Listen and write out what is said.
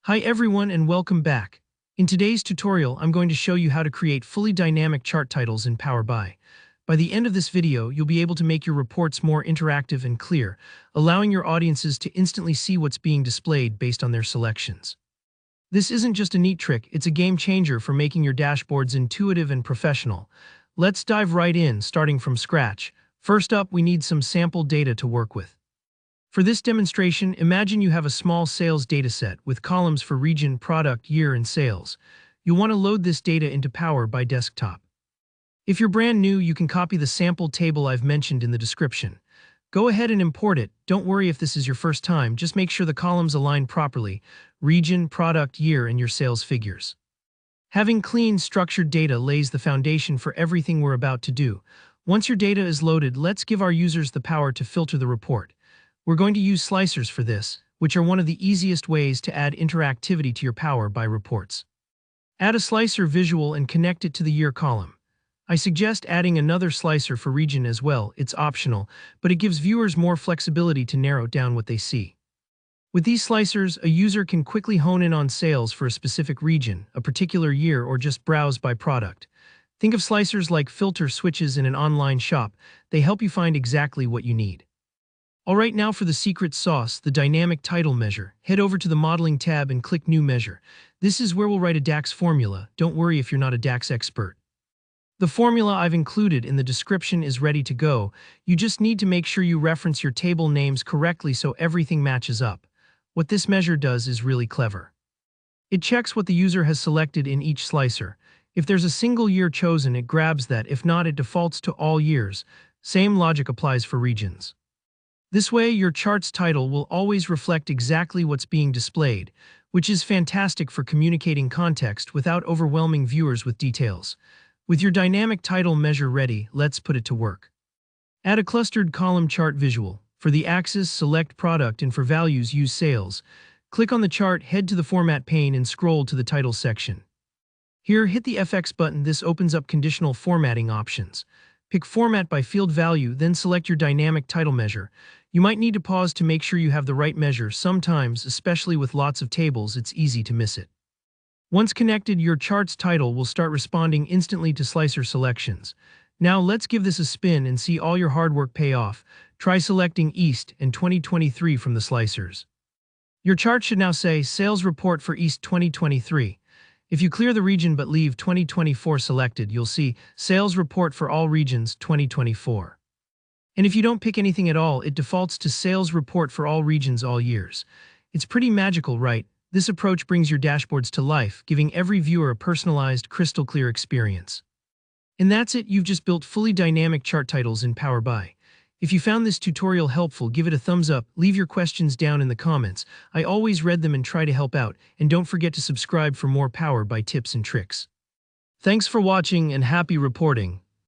Hi everyone and welcome back. In today's tutorial, I'm going to show you how to create fully dynamic chart titles in Power BI. By the end of this video, you'll be able to make your reports more interactive and clear, allowing your audiences to instantly see what's being displayed based on their selections. This isn't just a neat trick, it's a game changer for making your dashboards intuitive and professional. Let's dive right in, starting from scratch. First up, we need some sample data to work with. For this demonstration, imagine you have a small sales dataset with columns for region, product, year, and sales. You'll want to load this data into Power BI Desktop. If you're brand new, you can copy the sample table I've mentioned in the description. Go ahead and import it. Don't worry if this is your first time, just make sure the columns align properly: region, product, year, and your sales figures. Having clean, structured data lays the foundation for everything we're about to do. Once your data is loaded, let's give our users the power to filter the report. We're going to use slicers for this, which are one of the easiest ways to add interactivity to your Power BI reports. Add a slicer visual and connect it to the year column. I suggest adding another slicer for region as well. It's optional, but it gives viewers more flexibility to narrow down what they see. With these slicers, a user can quickly hone in on sales for a specific region, a particular year, or just browse by product. Think of slicers like filter switches in an online shop. They help you find exactly what you need. Alright, now for the secret sauce, the dynamic title measure. Head over to the Modeling tab and click New Measure. This is where we'll write a DAX formula. Don't worry if you're not a DAX expert. The formula I've included in the description is ready to go. You just need to make sure you reference your table names correctly so everything matches up. What this measure does is really clever. It checks what the user has selected in each slicer. If there's a single year chosen, it grabs that. If not, it defaults to all years. Same logic applies for regions. This way, your chart's title will always reflect exactly what's being displayed, which is fantastic for communicating context without overwhelming viewers with details. With your dynamic title measure ready, let's put it to work. Add a clustered column chart visual. For the axis, select product, and for values, use sales. Click on the chart, head to the Format pane, and scroll to the title section. Here, hit the FX button. This opens up conditional formatting options. Pick Format by Field Value, then select your dynamic title measure. You might need to pause to make sure you have the right measure. Sometimes, especially with lots of tables, it's easy to miss it. Once connected, your chart's title will start responding instantly to slicer selections. Now let's give this a spin and see all your hard work pay off. Try selecting East and 2023 from the slicers. Your chart should now say Sales Report for East 2023. If you clear the region but leave 2024 selected, you'll see Sales Report for all regions 2024. And if you don't pick anything at all, it defaults to Sales Report for all regions all years. It's pretty magical, right? This approach brings your dashboards to life, giving every viewer a personalized, crystal clear experience. And that's it, you've just built fully dynamic chart titles in Power BI. If you found this tutorial helpful, give it a thumbs up, leave your questions down in the comments. I always read them and try to help out, and don't forget to subscribe for more Power BI tips and tricks. Thanks for watching and happy reporting.